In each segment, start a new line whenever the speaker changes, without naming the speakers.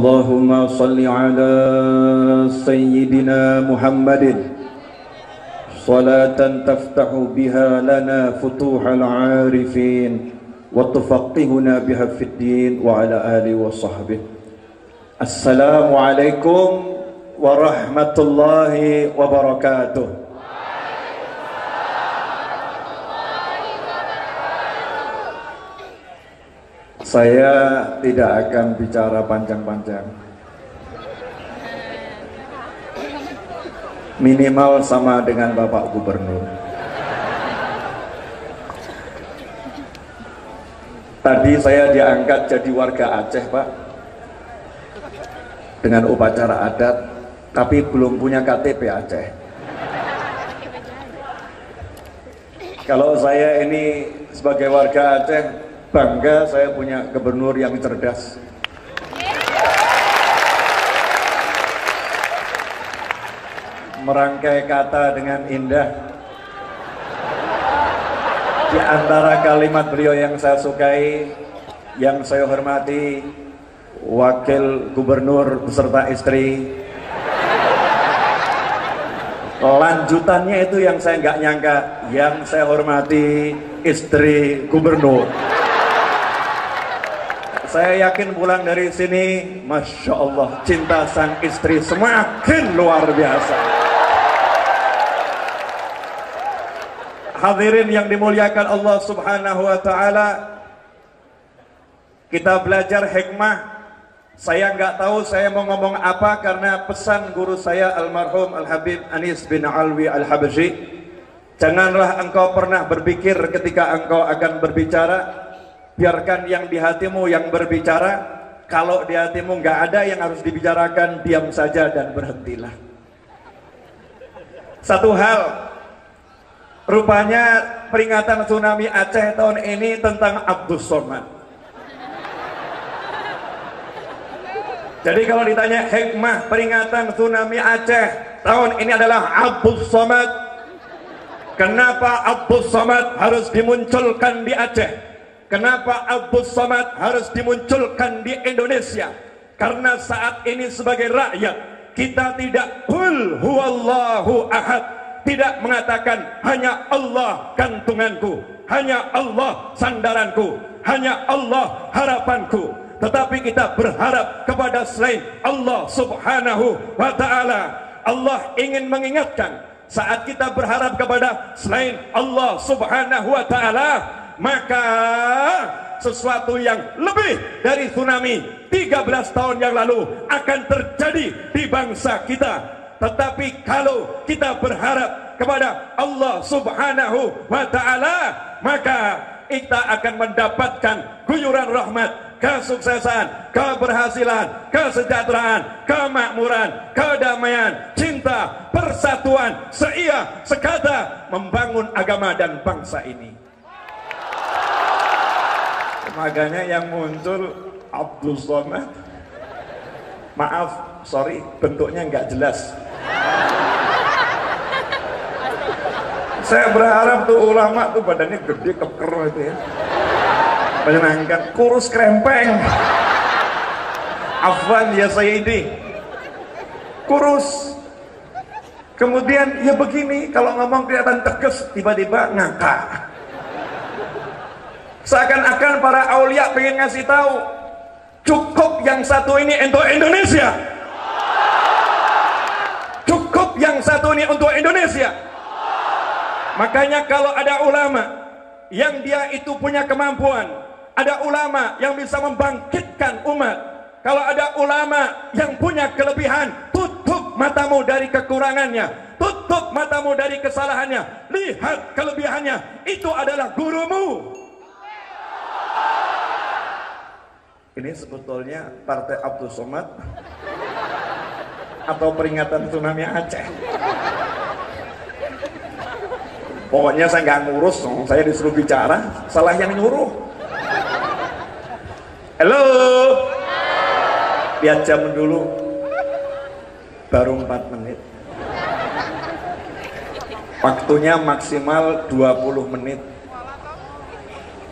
Allahumma salli ala Sayyidina Muhammadin salatan taftahu biha lana futuhal arifin wa tufaqihuna biha fid din wa ala alihi wa sahbihi. Assalamualaikum warahmatullahi wabarakatuh. Saya tidak akan bicara panjang-panjang, minimal sama dengan Bapak Gubernur. Tadi saya diangkat jadi warga Aceh, Pak, dengan upacara adat, tapi belum punya KTP Aceh. Kalau saya ini sebagai warga Aceh, bangga saya punya gubernur yang cerdas. Merangkai kata dengan indah. Di antara kalimat beliau yang saya sukai, yang saya hormati, Wakil Gubernur beserta istri. Lanjutannya itu yang saya nggak nyangka, yang saya hormati istri gubernur. Saya yakin pulang dari sini, Masya Allah, cinta sang istri semakin luar biasa. Hadirin yang dimuliakan Allah Subhanahu wa Ta'ala, kita belajar hikmah. Saya nggak tahu saya mau ngomong apa, karena pesan guru saya almarhum Al-Habib Anis bin Alwi Al-Habsyi, janganlah engkau pernah berpikir ketika engkau akan berbicara, biarkan yang di hatimu yang berbicara. Kalau di hatimu nggak ada yang harus dibicarakan, diam saja dan berhentilah. Satu hal, rupanya peringatan tsunami Aceh tahun ini tentang Abdus Somad. Jadi kalau ditanya hikmah peringatan tsunami Aceh tahun ini adalah Abdus Somad. Kenapa Abdus Somad harus dimunculkan di Aceh? Kenapa Abdus Somad harus dimunculkan di Indonesia? Karena saat ini sebagai rakyat, kita tidak qul huwallahu ahad, tidak mengatakan hanya Allah gantunganku, hanya Allah sandaranku, hanya Allah harapanku, tetapi kita berharap kepada selain Allah Subhanahu wa Ta'ala. Allah ingin mengingatkan, saat kita berharap kepada selain Allah Subhanahu wa Ta'ala, maka sesuatu yang lebih dari tsunami 13 tahun yang lalu akan terjadi di bangsa kita. Tetapi kalau kita berharap kepada Allah Subhanahu wa Ta'ala, maka kita akan mendapatkan guyuran rahmat, kesuksesan, keberhasilan, kesejahteraan, kemakmuran, kedamaian, cinta, persatuan, seia, sekata membangun agama dan bangsa ini. Makanya yang muncul Abdul Somad, maaf, sorry, bentuknya nggak jelas. Saya berharap tuh ulama tuh badannya gede, keker itu ya, menyenangkan, kurus krempeng. Afwan ya Sayyidi, kurus. Kemudian ya begini, kalau ngomong kelihatan tegas, tiba-tiba ngakak. Seakan-akan para aulia pengen ngasih tahu, cukup yang satu ini untuk Indonesia, cukup yang satu ini untuk Indonesia. Makanya kalau ada ulama yang dia itu punya kemampuan, ada ulama yang bisa membangkitkan umat, kalau ada ulama yang punya kelebihan, tutup matamu dari kekurangannya, tutup matamu dari kesalahannya, lihat kelebihannya. Itu adalah gurumu. Ini sebetulnya partai Abdul Somad atau peringatan tsunami Aceh. Pokoknya saya nggak ngurus, saya disuruh bicara, salah yang nyuruh. Halo, lihat jam dulu, baru 4 menit. Waktunya maksimal 20 menit,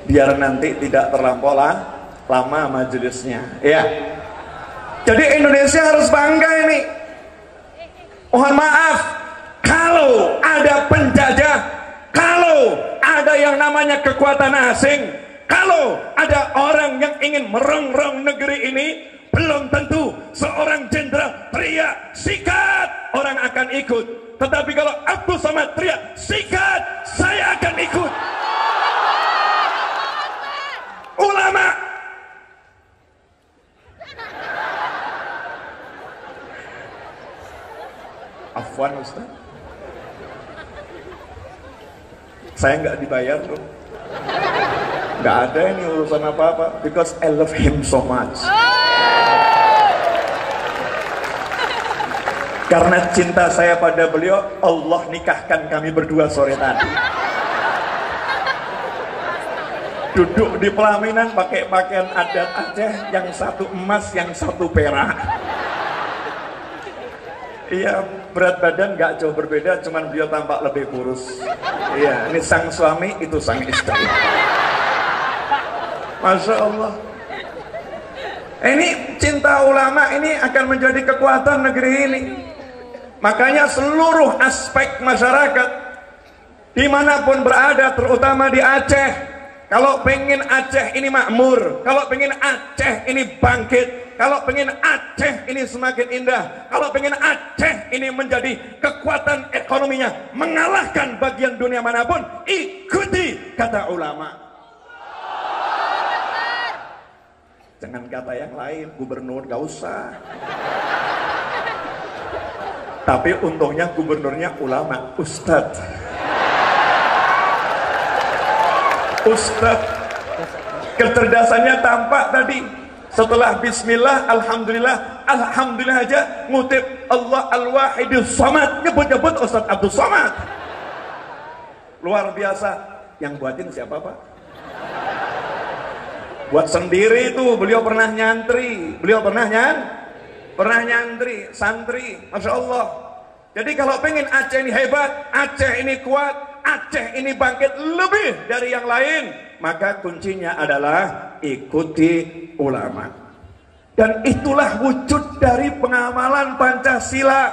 biar nanti tidak terlampau lama majelisnya, ya. Jadi Indonesia harus bangga ini. Mohon maaf, kalau ada penjajah, kalau ada yang namanya kekuatan asing, kalau ada orang yang ingin merongrong negeri ini, belum tentu seorang jenderal teriak sikat orang akan ikut. Tetapi kalau Abdul Somad teriak sikat, saya akan ikut. Ulama Afwan Ustaz, saya nggak dibayar tuh, nggak ada ini urusan apa-apa, because I love him so much. Karena cinta saya pada beliau, Allah nikahkan kami berdua sore tadi. Duduk di pelaminan pakai pakaian adat Aceh, yang satu emas, yang satu perak. Iya, berat badan nggak jauh berbeda, cuman beliau tampak lebih kurus. Iya, ini sang suami, itu sang istri. Masya Allah. Ini cinta ulama ini akan menjadi kekuatan negeri ini. Makanya seluruh aspek masyarakat dimanapun berada, terutama di Aceh, kalau pengen Aceh ini makmur, kalau pengen Aceh ini bangkit, kalau pengen Aceh ini semakin indah, kalau pengen Aceh ini menjadi kekuatan ekonominya mengalahkan bagian dunia manapun, ikuti kata ulama. Jangan kata yang lain, gubernur gak usah. Tapi untungnya gubernurnya ulama, ustadz. Ustadz, kecerdasannya tampak tadi. Setelah bismillah, alhamdulillah, alhamdulillah aja ngutip Allah al-wahidus somad, nyebut-nyebut Ustadz Abdul Somad. Luar biasa. Yang buatin siapa Pak? Buat sendiri itu. Beliau pernah nyantri, pernah nyantri, santri, Masya Allah. Jadi kalau pengen Aceh ini hebat, Aceh ini kuat, Aceh ini bangkit lebih dari yang lain, maka kuncinya adalah ikuti ulama. Dan itulah wujud dari pengamalan Pancasila.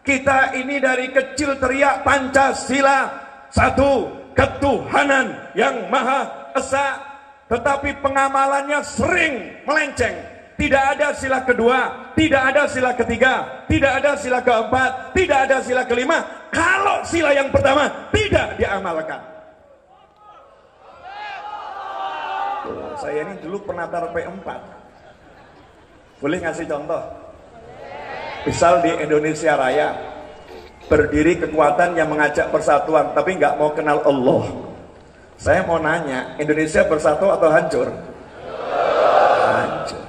Kita ini dari kecil teriak Pancasila, satu ketuhanan yang Maha Esa, tetapi pengamalannya sering melenceng. Tidak ada sila kedua, tidak ada sila ketiga, tidak ada sila keempat, tidak ada sila kelima, kalau sila yang pertama tidak diamalkan. Tuh, saya ini dulu penatar P4. Boleh ngasih contoh? Misal di Indonesia Raya berdiri kekuatan yang mengajak persatuan, tapi nggak mau kenal Allah. Saya mau nanya, Indonesia bersatu atau hancur? Hancur.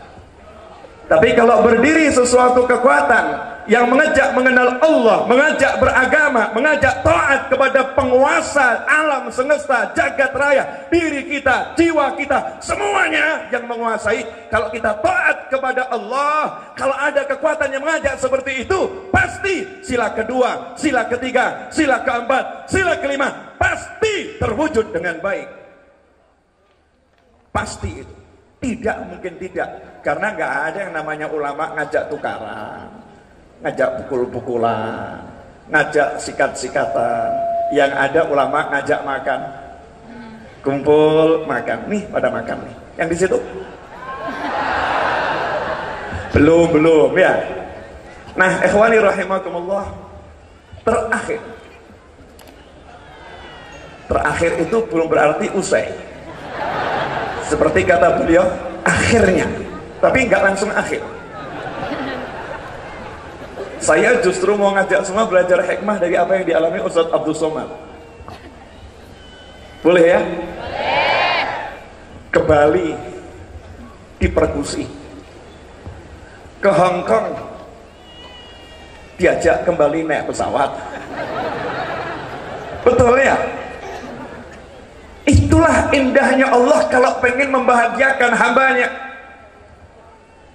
Tapi kalau berdiri sesuatu kekuatan yang mengajak mengenal Allah, mengajak beragama, mengajak taat kepada penguasa alam semesta, jagat raya, diri kita, jiwa kita, semuanya yang menguasai. Kalau kita taat kepada Allah, kalau ada kekuatan yang mengajak seperti itu, pasti sila kedua, sila ketiga, sila keempat, sila kelima pasti terwujud dengan baik. Pasti itu. Tidak mungkin tidak, karena nggak ada yang namanya ulama ngajak tukaran, ngajak pukul-pukulan, ngajak sikat-sikatan. Yang ada ulama ngajak makan, kumpul makan, nih pada makan nih. Yang di situ belum ya. Nah, ikhwani rahimakumullah, terakhir itu belum berarti usai. Seperti kata beliau, akhirnya, tapi nggak langsung akhir. Saya justru mau ngajak semua belajar hikmah dari apa yang dialami Ustadz Abdul Somad. Boleh ya? Boleh. Ke Bali diperkusi, ke Hong Kong diajak kembali naik pesawat. Betul ya? Itulah indahnya Allah kalau pengen membahagiakan hambanya,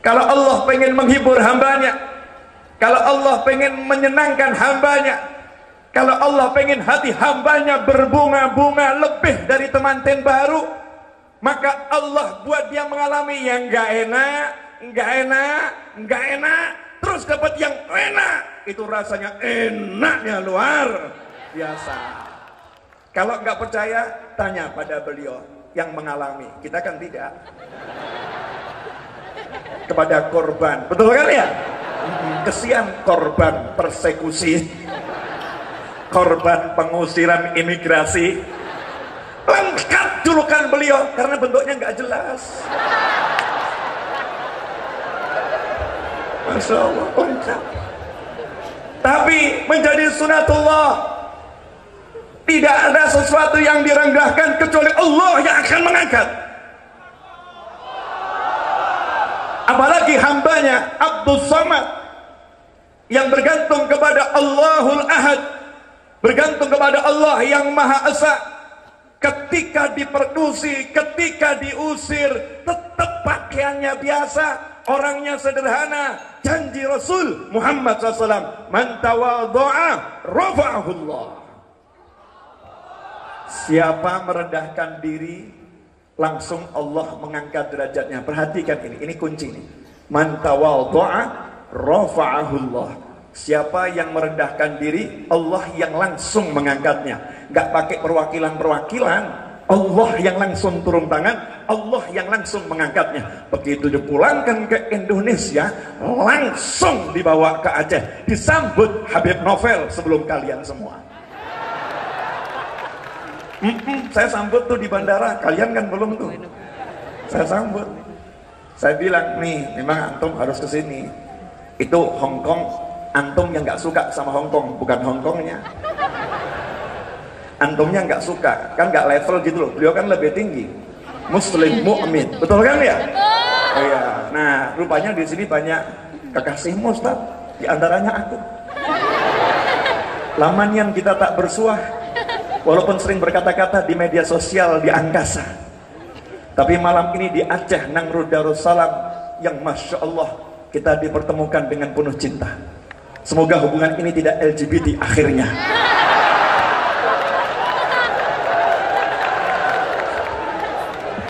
kalau Allah pengen menghibur hambanya, kalau Allah pengen menyenangkan hambanya, kalau Allah pengen hati hambanya berbunga-bunga lebih dari temanten baru, maka Allah buat dia mengalami yang gak enak, nggak enak, terus dapat yang enak, itu rasanya enaknya luar biasa. Kalau nggak percaya, tanya pada beliau yang mengalami. Kita kan tidak. Kepada korban, betul kan ya? Kesian korban persekusi, korban pengusiran imigrasi. Lengkap julukan beliau karena bentuknya nggak jelas. Masya Allah, lengkap. Tapi menjadi sunatullah, tidak ada sesuatu yang direndahkan kecuali Allah yang akan mengangkat. Apalagi hambanya Abdul Samad yang bergantung kepada Allahul Ahad, bergantung kepada Allah yang Maha Esa. Ketika diperkusi, ketika diusir, tetap pakaiannya biasa, orangnya sederhana. Janji Rasul Muhammad SAW, man tawadha'a rafa'ahullah. Siapa merendahkan diri, langsung Allah mengangkat derajatnya. Perhatikan ini kunci nih. Man tawadha'a rafa'ahullah. Siapa yang merendahkan diri, Allah yang langsung mengangkatnya. Gak pakai perwakilan-perwakilan, Allah yang langsung turun tangan, Allah yang langsung mengangkatnya. Begitu dipulangkan ke Indonesia, langsung dibawa ke Aceh, disambut Habib Novel sebelum kalian semua. Saya sambut tuh di bandara, kalian kan belum tuh. Saya sambut, saya bilang nih, memang antum harus ke sini. Itu Hong Kong, antum yang nggak suka sama Hong Kong, bukan Hong Kongnya. Antumnya nggak suka, kan nggak level gitu loh. Beliau kan lebih tinggi, Muslim mukmin, betul kan ya? Oh iya. Nah, rupanya di sini banyak kekasihmu, Ustaz. Di antaranya aku. Lamanian kita tak bersuah, walaupun sering berkata-kata di media sosial di angkasa. Tapi malam ini di Aceh, Nangro Darussalam, yang Masya Allah kita dipertemukan dengan penuh cinta. Semoga hubungan ini tidak LGBT akhirnya.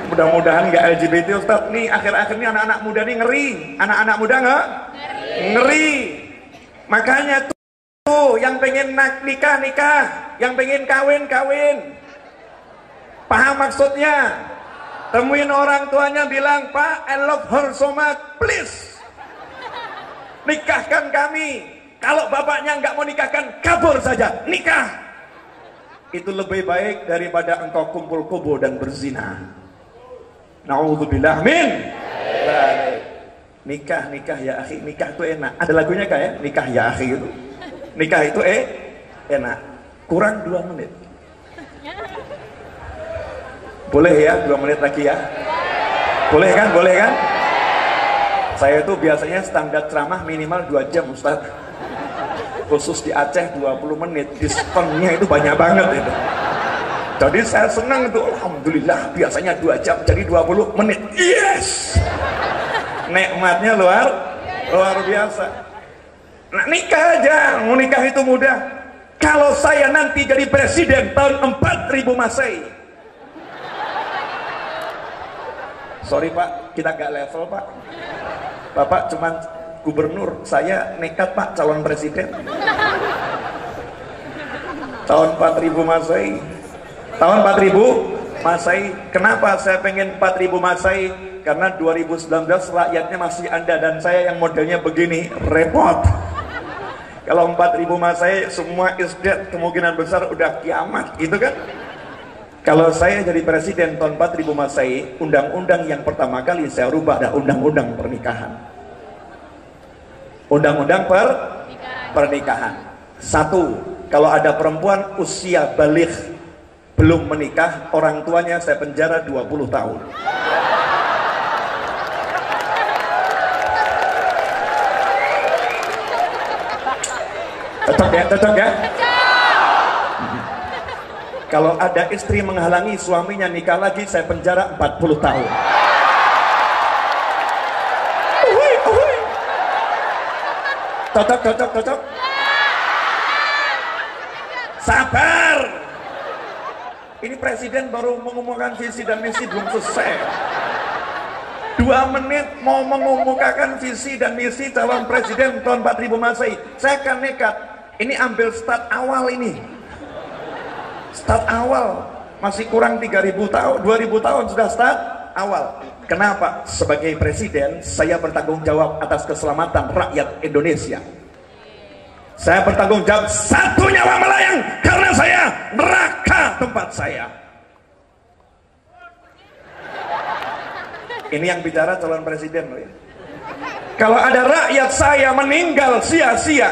Mudah-mudahan nggak LGBT, Ustaz. Nih akhir-akhir ini anak-anak muda nih ngeri. Anak-anak muda nggak? Ngeri. Makanya tuh yang pengen nikah, yang pengen kawin. Paham maksudnya? Temuin orang tuanya, bilang, Pak, I love her so much, please nikahkan kami. Kalau bapaknya nggak mau nikahkan, kabur saja, nikah. Itu lebih baik daripada engkau kumpul kebo dan berzina. Na'udzubillah min. Nikah ya akhi, nikah itu enak. Ada lagunya kayak nikah ya akhi itu. Nikah itu enak. Kurang 2 menit. Boleh ya 2 menit lagi ya? Boleh kan? Saya itu biasanya standar ceramah minimal 2 jam, Ustaz. Khusus di Aceh 20 menit. Diskonnya itu banyak banget itu. Jadi saya senang itu, alhamdulillah, biasanya 2 jam jadi 20 menit. Yes. Nikmatnya luar biasa. Nah, nikah aja, mau nikah itu mudah. Kalau saya nanti jadi presiden tahun 4000 Masehi. Sorry Pak, kita gak level Pak. Bapak cuman gubernur, saya nekat Pak calon presiden. Tahun 4000 Masehi. Tahun 4000 Masehi. Kenapa saya pengen 4000 Masehi? Karena 2019 rakyatnya masih Anda dan saya yang modelnya begini, repot. Kalau 4000 Masehi semua is dead, kemungkinan besar udah kiamat, gitu kan? Kalau saya jadi presiden tahun 4000 Masehi, undang-undang yang pertama kali saya rubah adalah undang-undang pernikahan. Undang-undang pernikahan. 1, kalau ada perempuan usia baligh belum menikah, orang tuanya saya penjara 20 tahun. Cocok ya? Kalau ada istri menghalangi suaminya nikah lagi, saya penjara 40 tahun. Cocok. Sabar. Ini presiden baru mengumumkan visi dan misi, belum selesai. 2 menit mau mengemukakan visi dan misi calon presiden tahun 4000 Masehi. Saya akan nekat. Ini ambil start awal ini. Start awal. Masih kurang 3000 tahun, 2000 tahun sudah start awal. Kenapa? Sebagai presiden, saya bertanggung jawab atas keselamatan rakyat Indonesia. Saya bertanggung jawab 1 nyawa melayang karena saya neraka tempat saya. Ini yang bicara calon presiden loh ya. Kalau ada rakyat saya meninggal sia-sia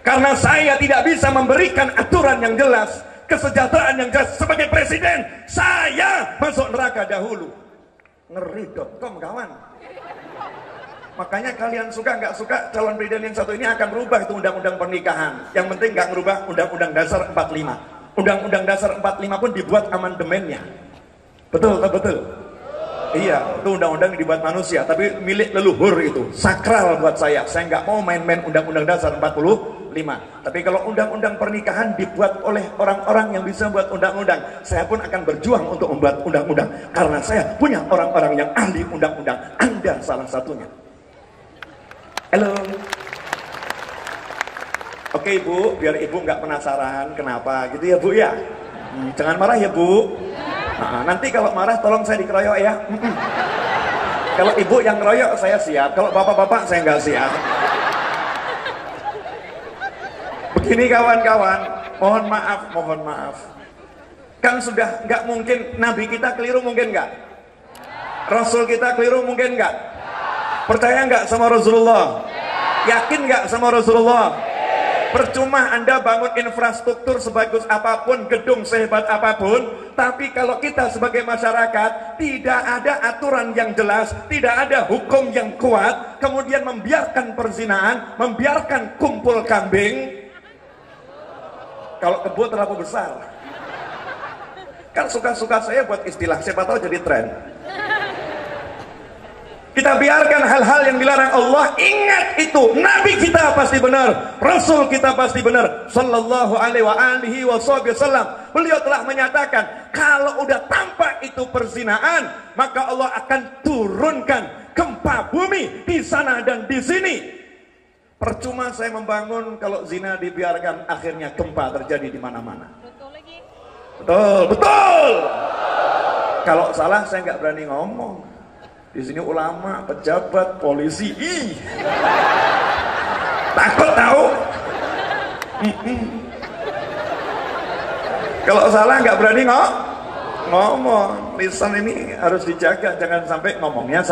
karena saya tidak bisa memberikan aturan yang jelas, kesejahteraan yang jelas sebagai presiden, saya masuk neraka dahulu. Ngeri.com kawan. Makanya kalian suka nggak suka calon presiden yang satu ini akan berubah itu undang-undang pernikahan. Yang penting nggak merubah undang-undang dasar 45. Undang-undang dasar 45 pun dibuat amandemennya. Betul, betul. Iya, itu undang-undang dibuat manusia, tapi milik leluhur itu, sakral buat saya. Saya nggak mau main-main undang-undang dasar 45. Tapi kalau undang-undang pernikahan dibuat oleh orang-orang yang bisa membuat undang-undang, saya pun akan berjuang untuk membuat undang-undang. Karena saya punya orang-orang yang ahli undang-undang. Anda salah satunya. Halo. Oke Bu, biar Ibu nggak penasaran kenapa gitu ya Bu ya. Jangan marah ya Bu. Nah, nanti kalau marah tolong saya dikeroyok ya. Kalau Ibu yang ngeroyok saya siap, kalau bapak-bapak saya nggak siap. Begini kawan-kawan, mohon maaf. Kan sudah nggak mungkin Nabi kita keliru, mungkin nggak? Rasul kita keliru, mungkin nggak? Percaya nggak sama Rasulullah? Yakin nggak sama Rasulullah? Percuma Anda bangun infrastruktur sebagus apapun, gedung sehebat apapun, tapi kalau kita sebagai masyarakat tidak ada aturan yang jelas, tidak ada hukum yang kuat, kemudian membiarkan perzinahan, membiarkan kumpul kambing. Kalau kebo terlalu besar, kan suka-suka saya buat istilah, siapa tahu jadi tren. Kita biarkan hal-hal yang dilarang Allah. Ingat itu, Nabi kita pasti benar, Rasul kita pasti benar, Sallallahu alaihi wasallam. Beliau telah menyatakan, kalau udah tampak itu perzinahan, maka Allah akan turunkan gempa bumi di sana dan di sini. Percuma saya membangun kalau zina dibiarkan, akhirnya gempa terjadi di mana-mana. Betul. Kalau salah saya nggak berani ngomong. Di sini ulama, pejabat, polisi, takut tahu. Kalau salah nggak berani ngomong. Lisan ini harus dijaga, jangan sampai ngomongnya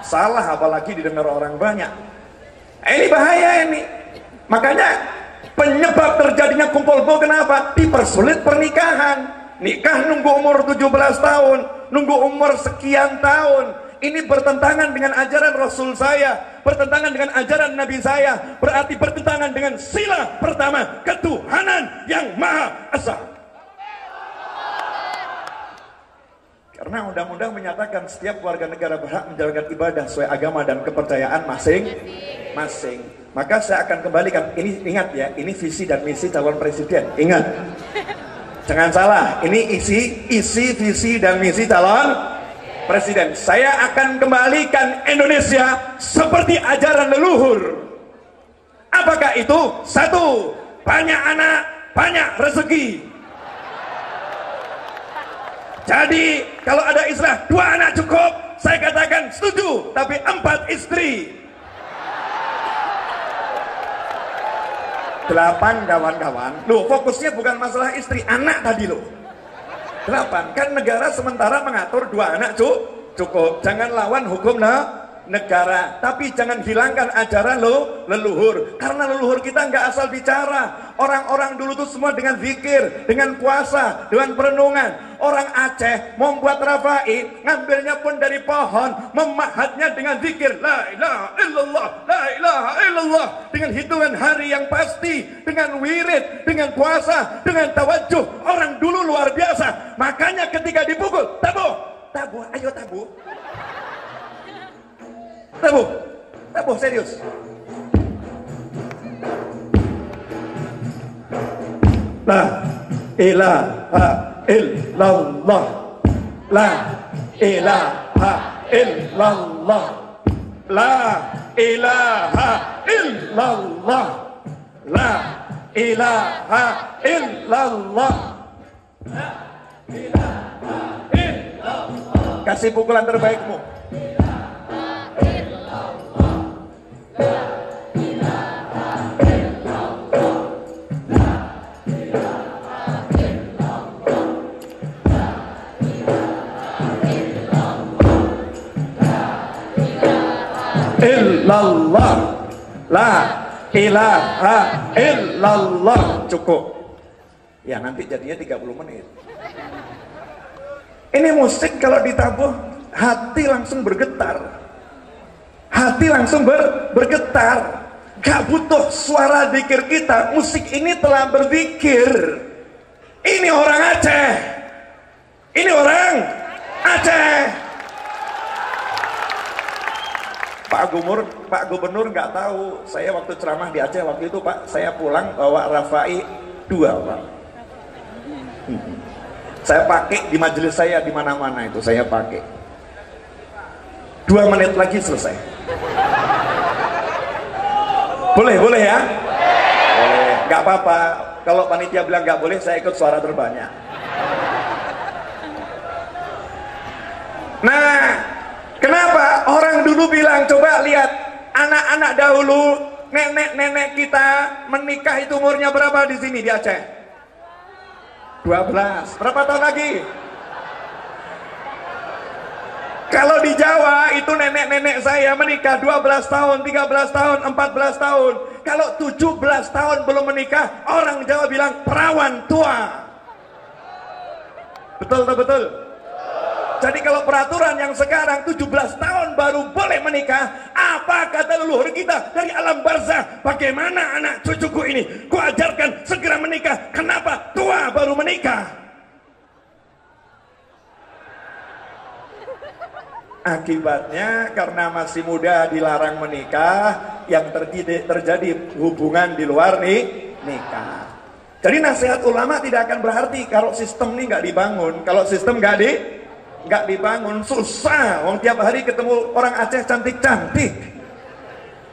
salah, apalagi didengar orang banyak. Ini bahaya ini. Makanya penyebab terjadinya kumpul kebo kenapa? Dipersulit pernikahan. Nikah nunggu umur 17 tahun, nunggu umur sekian tahun. Ini bertentangan dengan ajaran Rasul saya, bertentangan dengan ajaran Nabi saya, berarti bertentangan dengan sila pertama, ketuhanan yang Maha Esa. Karena undang-undang menyatakan setiap warga negara berhak menjalankan ibadah sesuai agama dan kepercayaan masing-masing. Maka saya akan kembalikan, ini ingat ya, ini visi dan misi calon presiden. Ingat. Jangan salah, ini isi visi dan misi calon presiden. Saya akan kembalikan Indonesia seperti ajaran leluhur. Apakah itu? 1, banyak anak, banyak rezeki. Jadi kalau ada istilah 2 anak cukup, saya katakan setuju, tapi 4 istri. 8 kawan-kawan. Loh, fokusnya bukan masalah istri, anak tadi loh. 8, kan negara sementara mengatur 2 anak cukup. Jangan lawan hukum negara, tapi jangan hilangkan ajaran leluhur. Karena leluhur kita nggak asal bicara. Orang-orang dulu tuh semua dengan zikir, dengan puasa, dengan perenungan. Orang Aceh mau buat rafa'i, ngambilnya pun dari pohon, memahatnya dengan zikir, la ilaha illallah, la ilaha illallah, dengan hitungan hari yang pasti, dengan wirid, dengan puasa, dengan tawajuh. Orang dulu luar biasa. Makanya ketika dipukul, tabu, ayo tabu. Tabu serius. La ilaha illallah, la ilaha illallah, la ilaha illallah, la ilaha illallah, la ilaha illallah. Kasih pukulan terbaikmu. Illallah, la ilaha illallah. Cukup ya, nanti jadinya 30 menit. Ini musik kalau ditabuh hati langsung bergetar, hati langsung bergetar. Gak butuh suara zikir kita, musik ini telah berzikir. Ini orang Aceh, ini orang Aceh. Pak Gubernur nggak tahu saya waktu ceramah di Aceh waktu itu, Pak. Saya pulang bawa Rafai 2, Pak. Saya pakai di majelis saya, di mana-mana itu saya pakai. 2 menit lagi selesai. Boleh ya? Boleh. Nggak apa-apa. Kalau panitia bilang nggak boleh, saya ikut suara terbanyak. Nah, kenapa orang dulu bilang, coba lihat anak-anak dahulu, nenek-nenek kita menikah itu umurnya berapa di sini di Aceh? 12. Berapa tahun lagi? Kalau di Jawa itu nenek-nenek saya menikah 12 tahun, 13 tahun, 14 tahun. Kalau 17 tahun belum menikah, orang Jawa bilang perawan tua. Betul atau betul? Jadi kalau peraturan yang sekarang 17 tahun baru boleh menikah, apa kata leluhur kita dari alam barzah? Bagaimana anak cucuku ini? Ku ajarkan segera menikah. Kenapa tua baru menikah? Akibatnya karena masih muda dilarang menikah, yang terjadi hubungan di luar nikah. Jadi nasihat ulama tidak akan berarti kalau sistem ini nggak dibangun. Kalau sistem nggak dibangun, susah. Wong tiap hari ketemu orang Aceh cantik-cantik,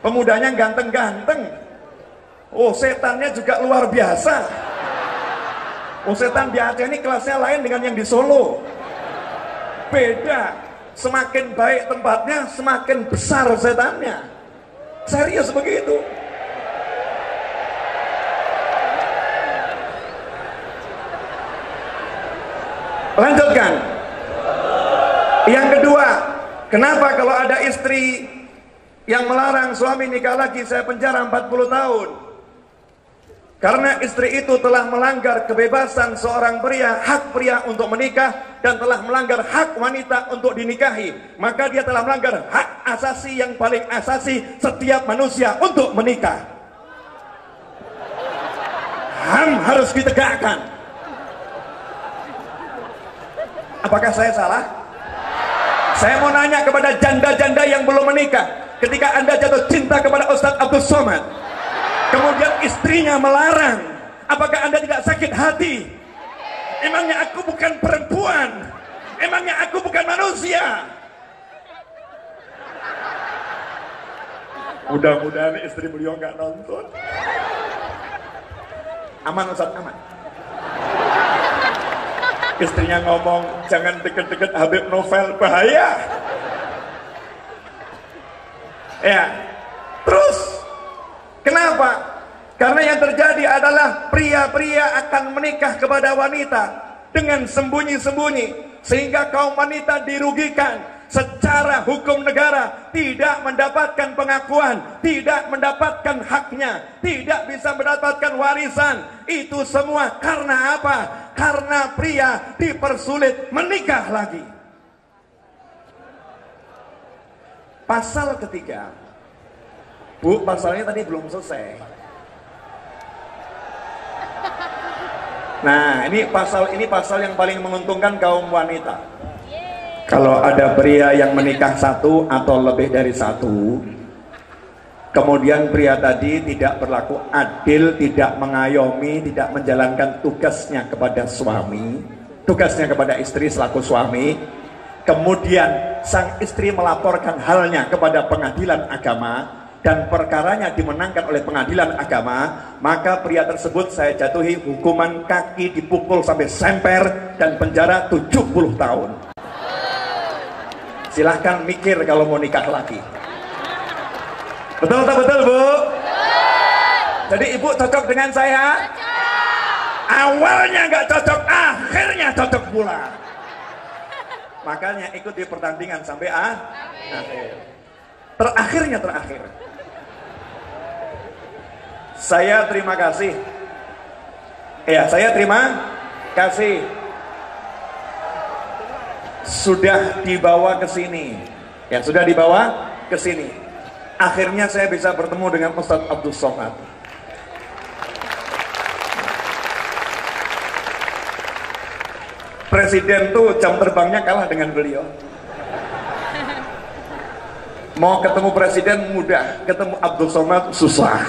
pemudanya ganteng-ganteng. Oh, setannya juga luar biasa. Oh, setan di Aceh ini kelasnya lain dengan yang di Solo. Beda. Semakin baik tempatnya, semakin besar setannya. Serius begitu. Lanjutkan. Yang kedua, kenapa kalau ada istri yang melarang suami nikah lagi, saya penjara 40 tahun? Karena istri itu telah melanggar kebebasan seorang pria, hak pria untuk menikah, dan telah melanggar hak wanita untuk dinikahi. Maka dia telah melanggar hak asasi yang paling asasi setiap manusia untuk menikah. HAM harus ditegakkan. Apakah saya salah? Saya mau nanya kepada janda-janda yang belum menikah. Ketika Anda jatuh cinta kepada Ustadz Abdul Somad, kemudian istrinya melarang, apakah Anda tidak sakit hati? Emangnya aku bukan perempuan? Emangnya aku bukan manusia? Mudah-mudahan istri beliau nggak nonton. Aman Ustaz, aman. Istrinya ngomong, jangan deket-deket Habib Novel, bahaya. Ya, terus kenapa? Karena yang terjadi adalah pria-pria akan menikah kepada wanita dengan sembunyi-sembunyi, sehingga kaum wanita dirugikan. Secara hukum negara tidak mendapatkan pengakuan, tidak mendapatkan haknya, tidak bisa mendapatkan warisan. Itu semua karena apa? Karena pria dipersulit menikah lagi. Pasal ketiga, Bu, pasalnya tadi belum selesai. Nah, ini pasal yang paling menguntungkan kaum wanita. Kalau ada pria yang menikah satu atau lebih dari satu, kemudian pria tadi tidak berlaku adil, tidak mengayomi, tidak menjalankan tugasnya kepada suami, tugasnya kepada istri selaku suami, Kemudian sang istri melaporkan halnya kepada pengadilan agama dan perkaranya dimenangkan oleh pengadilan agama, maka pria tersebut saya jatuhi hukuman kaki dipukul sampai semper dan penjara 70 tahun. Silahkan mikir kalau mau nikah lagi. Betul tak betul, Bu? Jadi ibu cocok dengan saya? Awalnya nggak cocok, akhirnya cocok pula. Makanya ikuti pertandingan sampai akhir. Terakhir. Saya terima kasih. Ya, saya terima kasih. Sudah dibawa ke sini. Ya, sudah dibawa ke sini. Akhirnya saya bisa bertemu dengan Ustadz Abdul Somad. Presiden tuh jam terbangnya kalah dengan beliau. Mau ketemu presiden mudah, ketemu Abdul Somad susah.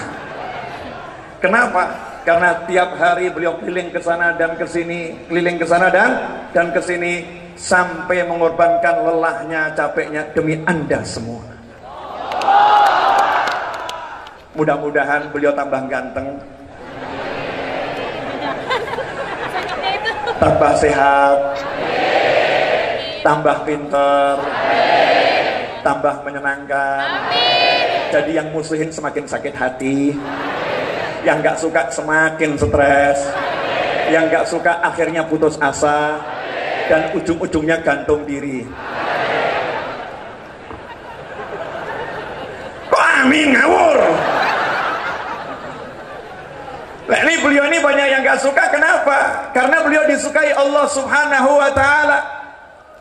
Kenapa? Karena tiap hari beliau keliling ke sana dan ke sini, keliling ke sana dan ke sini sampai mengorbankan lelahnya, capeknya demi Anda semua. Mudah-mudahan beliau tambah ganteng, tambah sehat, tambah pinter, tambah menyenangkan. Jadi yang musuhin semakin sakit hati, yang gak suka semakin stres, yang gak suka akhirnya putus asa, dan ujung-ujungnya gantung diri. Kok amin ngawur? Nah, ini beliau ini banyak yang gak suka, kenapa? Karena beliau disukai Allah Subhanahu wa ta'ala.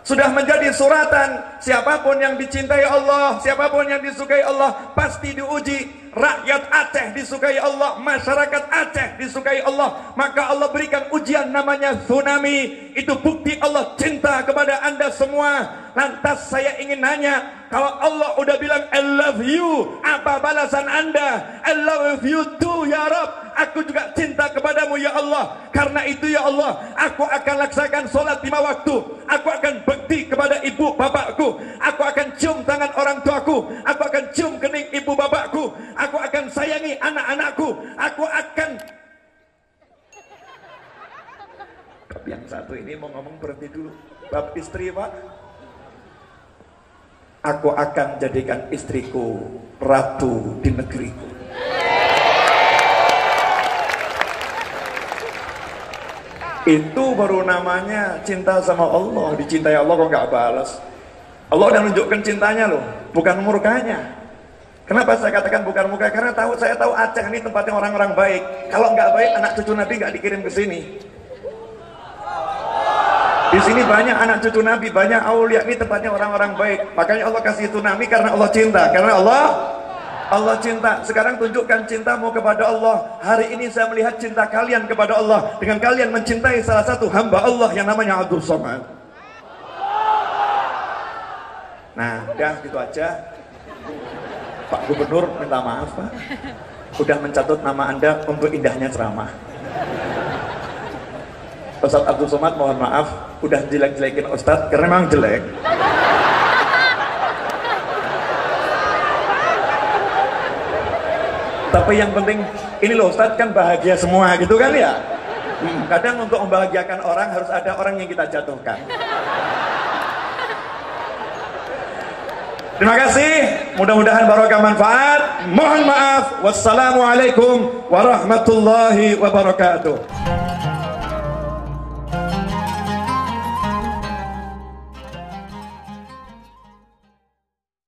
Sudah menjadi suratan, siapapun yang dicintai Allah, siapapun yang disukai Allah pasti diuji. Rakyat Aceh disukai Allah, masyarakat Aceh disukai Allah, maka Allah berikan ujian namanya tsunami. Itu bukti Allah cinta kepada Anda semua. Lantas saya ingin nanya, kalau Allah udah bilang I love you, apa balasan Anda? I love you too ya Rabb. Aku juga cinta kepadamu ya Allah. Karena itu ya Allah, aku akan laksanakan sholat 5 waktu. Aku akan bekti kepada ibu bapakku. Aku akan cium tangan orang tuaku. Aku akan cium kening ibu bapakku. Aku akan sayangi anak-anakku. Aku akan... Yang satu ini mau ngomong berhenti dulu. Bab istri, Pak. Aku akan jadikan istriku ratu di negeriku. Itu baru namanya cinta sama Allah. Dicintai Allah kok nggak balas. Allah udah nunjukkan cintanya loh, bukan murkanya. Kenapa saya katakan bukan murka? Karena saya tahu Aceh ini tempatnya orang-orang baik. Kalau nggak baik, anak cucu Nabi nggak dikirim ke sini. Di sini banyak anak cucu Nabi, banyak aulia, ini tempatnya orang-orang baik. Makanya Allah kasih tsunami karena Allah cinta. Karena Allah cinta. Sekarang tunjukkan cintamu kepada Allah. Hari ini saya melihat cinta kalian kepada Allah dengan kalian mencintai salah satu hamba Allah yang namanya Abdul Somad. Nah, udah gitu aja. Pak Gubernur minta maaf, Pak. Udah mencatut nama Anda untuk indahnya ceramah. Ustadz Abdul Somad mohon maaf, udah jelek-jelekin Ustadz karena memang jelek. Tapi yang penting, ini loh Ustadz kan bahagia semua gitu kan ya. Kadang untuk membahagiakan orang harus ada orang yang kita jatuhkan. Terima kasih, mudah-mudahan barokah manfaat. Mohon maaf, wassalamualaikum warahmatullahi wabarakatuh.